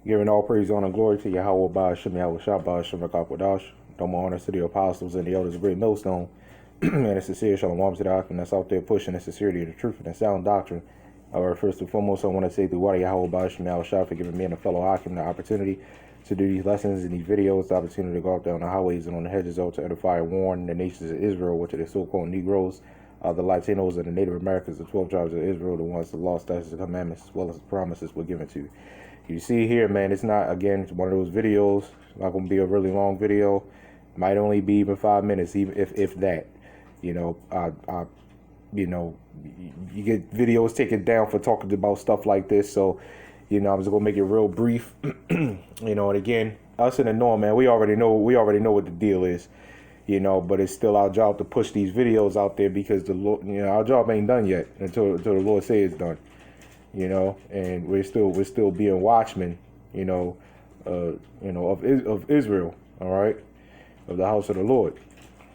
Giving all praise, honor, and glory to Yahawah, BAHASHAM, YAHAWASHI, BAHASHAM, Rakakwadosh. Double honors to the apostles and the elders of Great Millstone. And a sincere shalom to the Akim that's out there pushing the sincerity of the truth and the sound doctrine. However, first and foremost, I want to say through water Yahawah, BAHASHAM, YAHAWASHI for giving me and a fellow Akim the opportunity to do these lessons and these videos, the opportunity to go out there on the highways and on the hedges out to edify and warn the nations of Israel, which are the so-called Negroes, the Latinos, and the Native Americans, the 12 tribes of Israel, the ones that lost statutes and commandments, as well as the promises were given to. You see here, man, it's not, again, it's one of those videos, not going to be a really long video. Might only be even 5 minutes, even if that. You know, you get videos taken down for talking about stuff like this. So, you know, I'm just going to make it real brief. You know, and again, us in the norm, man, we already know what the deal is. You know, but it's still our job to push these videos out there because the Lord, you know, our job ain't done yet until the Lord says it's done. You know, and we're still being watchmen, of Israel, all right, of the house of the Lord,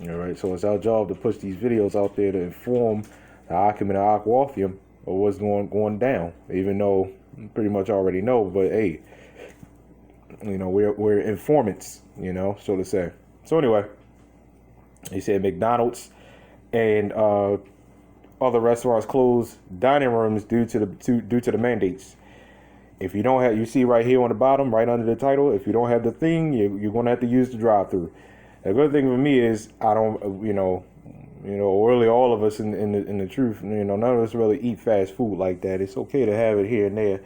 all right. So it's our job to push these videos out there to inform the Akim and the Akwafium of what's going down, even though you pretty much already know. But hey, you know, we're informants, you know, so to say. So anyway, he said McDonald's and other restaurants close dining rooms due to the mandates. If you don't have, you see right here on the bottom, right under the title, if you don't have the thing, you're going to have to use the drive-through. The good thing for me is I don't, really all of us in the truth, none of us really eat fast food like that. It's okay to have it here and there,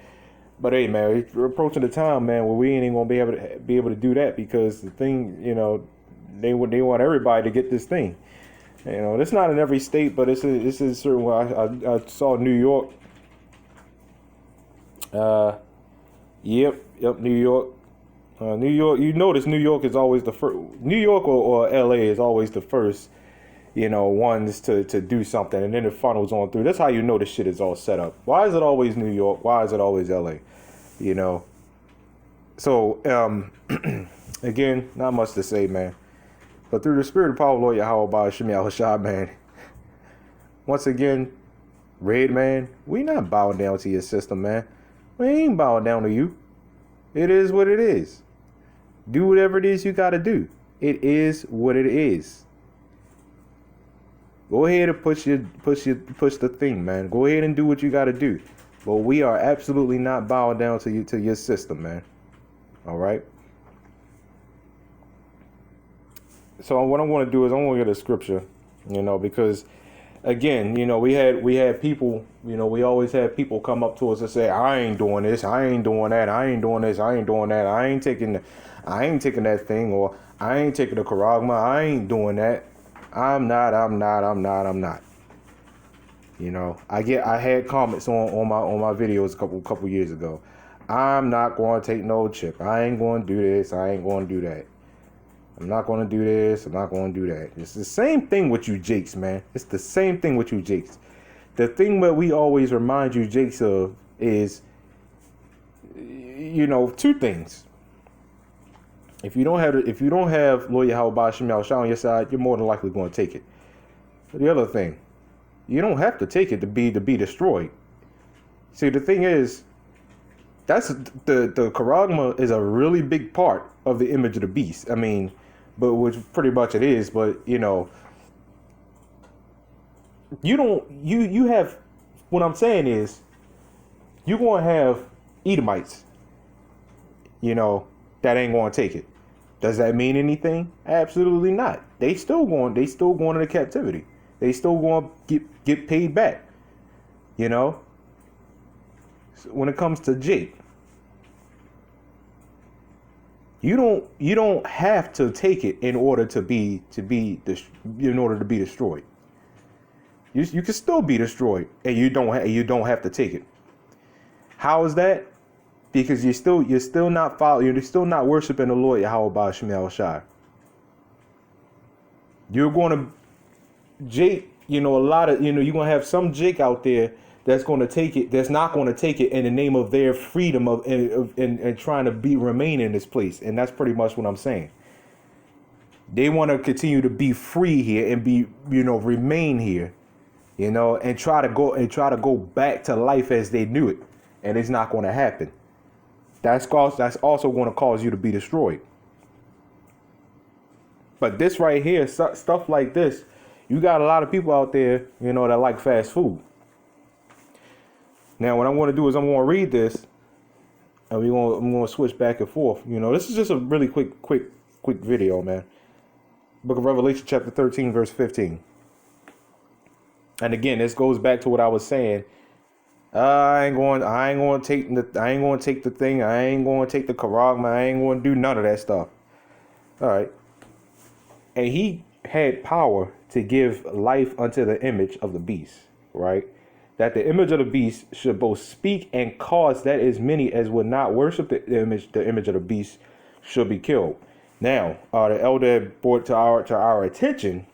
but hey, man, we're approaching the time, man, where we ain't even gonna be able to do that because the thing, they want everybody to get this thing. You know, it's not in every state, but this is certain. I saw New York. Yep, New York. New York. You notice New York is always the first. New York or L.A. is always the first. Ones to do something, and then it funnels on through. That's how you know the shit is all set up. Why is it always New York? Why is it always L.A.? So again, not much to say, man. But through the spirit of power, Lord Yahawah, BAHASHAM, YAHAWASHI, man. Once again, Redman, we not bowing down to your system, man. We ain't bowing down to you. It is what it is. Do whatever it is you got to do. It is what it is. Go ahead and push the thing, man. Go ahead and do what you got to do. But we are absolutely not bowing down to your system, man. All right. So what I want to do is I want to get a scripture, because again, we had people, we always had people come up to us and say, I ain't doing this, I ain't doing that, I ain't doing this, I ain't doing that, I ain't taking that thing, or I ain't taking the charagma, I ain't doing that. I'm not. I had comments on my videos a couple years ago. I'm not going to take no chip. I ain't going to do this. I ain't going to do that. I'm not going to do this. I'm not going to do that. It's the same thing with you Jakes, man. It's the same thing with you Jakes. The thing that we always remind you Jakes of is, two things. If you don't have Lord Yahawah, BAHASHAM, YAHAWASHI on your side, you're more than likely going to take it. But the other thing, you don't have to take it to be destroyed. See, the thing is, that's the charagma is a really big part of the image of the beast. I mean, but which pretty much it is. But you have. What I'm saying is, you're going to have Edomites. That ain't going to take it. Does that mean anything? Absolutely not. They still going into captivity. They still going to get paid back. So when it comes to Jake, you don't have to take it in order to be destroyed. You can still be destroyed, and you don't have to take it. How is that? Because you're still not following, you're still not worshiping the Lord Yahawah, BAHASHAM, YAHAWASHI. You're going to Jake, a lot of, you're going to have some Jake out there that's going to take it, that's not going to take it in the name of their freedom and trying to remain in this place. And that's pretty much what I'm saying. They want to continue to be free here and remain here, and try to go back to life as they knew it. And it's not going to happen. That's also going to cause you to be destroyed. But this right here, stuff like this, you got a lot of people out there, you know, that like fast food. Now, what I'm going to do is I'm going to read this, and I'm going to switch back and forth. You know, this is just a really quick video, man. Book of Revelation, chapter 13, verse 15. And again, this goes back to what I was saying. I ain't going to take the thing. I ain't going to take the charagma. I ain't going to do none of that stuff. All right. And he had power to give life unto the image of the beast, right? That the image of the beast should both speak and cause that as many as would not worship the image of the beast should be killed. Now, the elder brought to our attention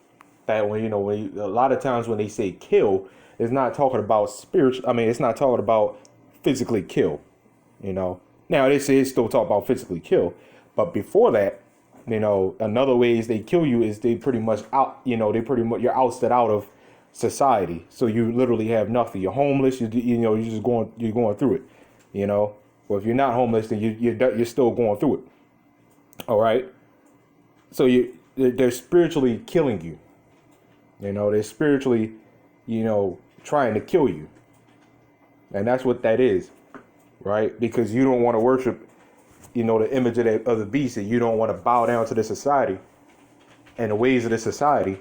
that when a lot of times when they say kill, it's not talking about spiritual. I mean, it's not talking about physically kill. You know. Now this is still talking about physically kill, but before that, you know, another ways they kill you is they pretty much out. You know, you're ousted out of society, so you literally have nothing. You're homeless. You're going through it. You know, or if you're not homeless, then you're still going through it. All right. So they're spiritually killing you. You know, they're spiritually, you know, trying to kill you. And that's what that is, right? Because you don't want to worship, you know, the image of the beast, and you don't want to bow down to the society and the ways of the society.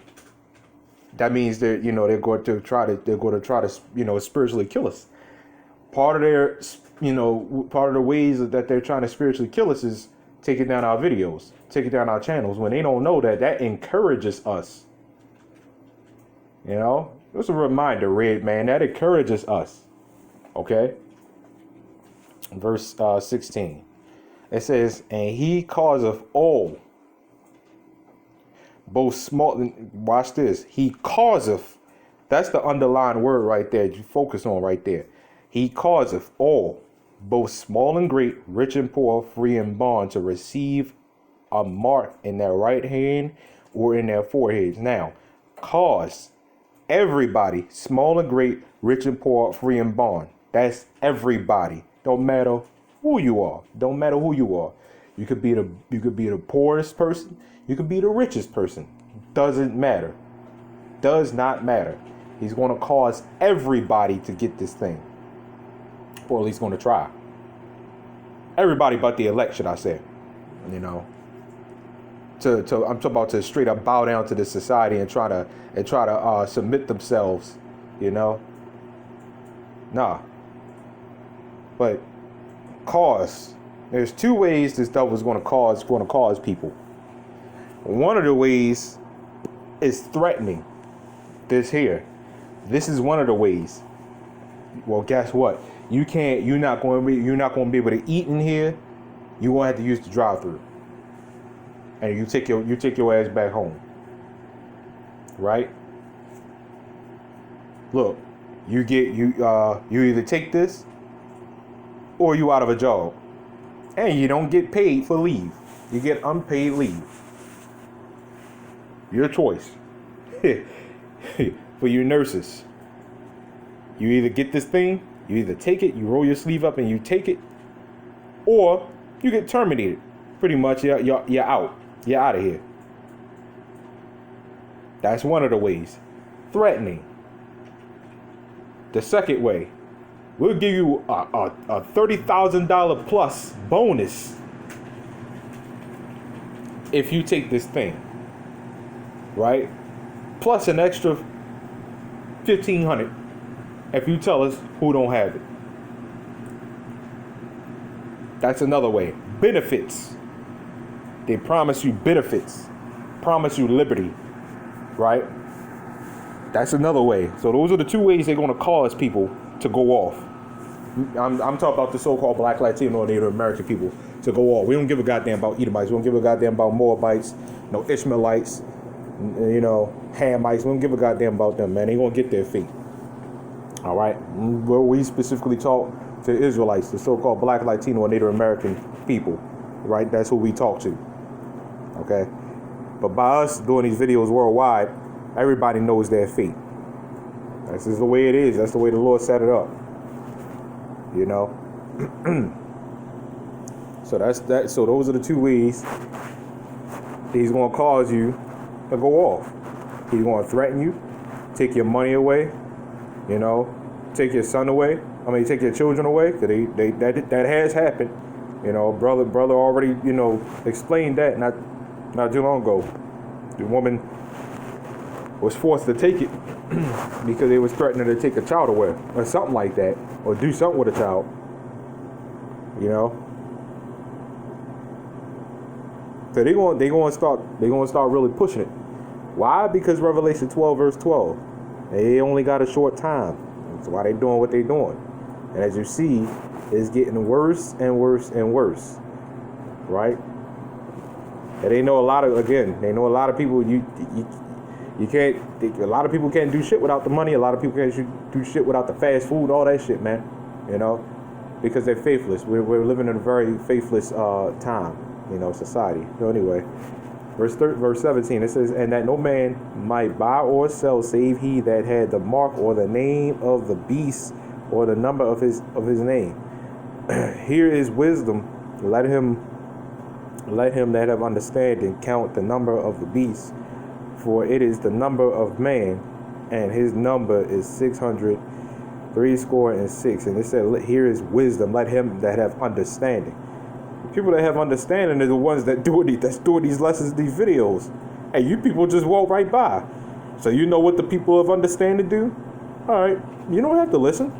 That means they're going to try to, you know, spiritually kill us. Part of the ways that they're trying to spiritually kill us is taking down our videos, taking down our channels, when they don't know that encourages us. You know, it's a reminder, Redman, that encourages us. Okay. Verse 16. It says, and he causeth all, both small, watch this, he causeth, that's the underlined word right there, you focus on right there. He causeth all, both small and great, rich and poor, free and bond, to receive a mark in their right hand or in their foreheads. Now, cause everybody, small and great, rich and poor, free and bond. That's everybody. Don't matter who you are. Don't matter who you are. You could be the poorest person. You could be the richest person. Doesn't matter. Does not matter. He's going to cause everybody to get this thing, or at least going to try. Everybody but the elect, should I say? You know. I'm talking about to straight up bow down to this society and try to submit themselves, you know. Nah. But there's two ways this devil is going to cause people. One of the ways is threatening. This is one of the ways. Well, guess what? You're not going to be able to eat in here. You're going to have to use the drive-thru. And you take your ass back home. Right? Look, you either take this or you out of a job. And you don't get paid for leave. You get unpaid leave. Your choice. For you nurses. You either get this thing, you either take it, you roll your sleeve up and you take it, or you get terminated. Pretty much you're out. You're out of here. That's one of the ways. Threatening. The second way, we'll give you a $30,000 plus bonus if you take this thing. Right? Plus an extra $1,500 if you tell us who don't have it. That's another way. Benefits. They promise you benefits. Promise you liberty. Right? That's another way. So those are the two ways they're going to cause people to go off. I'm talking about the so-called Black, Latino, and Native American people to go off. We don't give a goddamn about Edomites. We don't give a goddamn about Moabites, no Ishmaelites, you know, Hamites. We don't give a goddamn about them, man. They going to get their feet. All right? Well, we specifically talk to Israelites, the so-called Black, Latino, and Native American people. Right? That's who we talk to. Okay? But by us doing these videos worldwide, everybody knows their fate. That's just the way it is. That's the way the Lord set it up. You know? So that's that. So those are the two ways he's going to cause you to go off. He's going to threaten you, take your money away, you know, take your son away. I mean, take your children away. Cause that has happened. You know, brother already, you know, explained that not too long ago. The woman was forced to take it because they was threatening to take a child away or something like that, or do something with a child. You know. So they going to start really pushing it. Why? Because Revelation 12 verse 12. They only got a short time. That's why they doing what they doing. And as you see, it's getting worse and worse and worse. Right? And they know a lot of people you can't, a lot of people can't do shit without the money. A lot of people can't do shit without the fast food, all that shit, man. You know, because they're faithless. We're living in a very faithless time, you know, society. So anyway, verse 17, it says, and that no man might buy or sell save he that had the mark or the name of the beast or the number of his name. Here is wisdom. Let him that have understanding count the number of the beast, for it is the number of man, and his number is 666. And it said, here is wisdom. Let him that have understanding. The people that have understanding are the ones that's doing these lessons, these videos. And you people just walk right by. So you know what the people of understanding do? All right, you don't have to listen.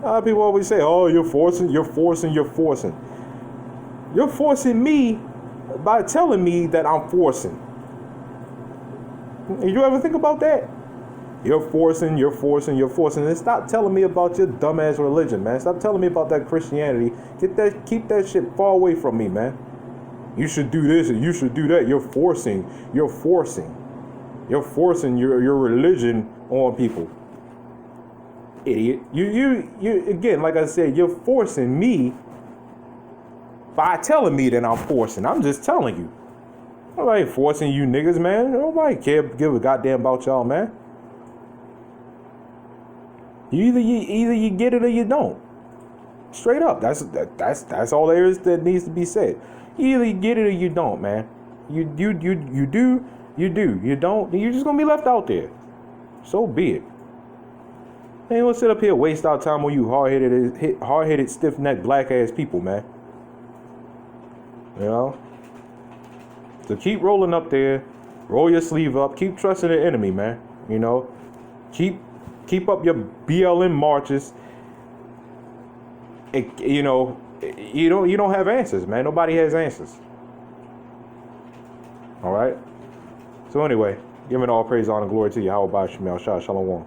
People always say, oh, you're forcing. You're forcing me by telling me that I'm forcing. Did you ever think about that? You're forcing. And stop telling me about your dumbass religion, man. Stop telling me about that Christianity. Keep that shit far away from me, man. You should do this and you should do that. You're forcing your religion on people. Idiot. You again, like I said, you're forcing me by telling me that I'm forcing. I'm just telling you. Nobody forcing you niggas, man. Nobody give a goddamn about y'all, man. Either you get it or you don't. Straight up. That's all there is that needs to be said. Either you get it or you don't, man. You do. You don't. You're just gonna be left out there. So be it. Ain't gonna sit up here waste our time on you hard-headed, stiff-necked, black-ass people, man. You know? So keep rolling up there. Roll your sleeve up. Keep trusting the enemy, man. You know? Keep up your BLM marches. You know, you don't have answers, man. Nobody has answers. All right? So anyway, giving all praise, honor, glory to YAHAWAH, BAHASHAM, Shalom.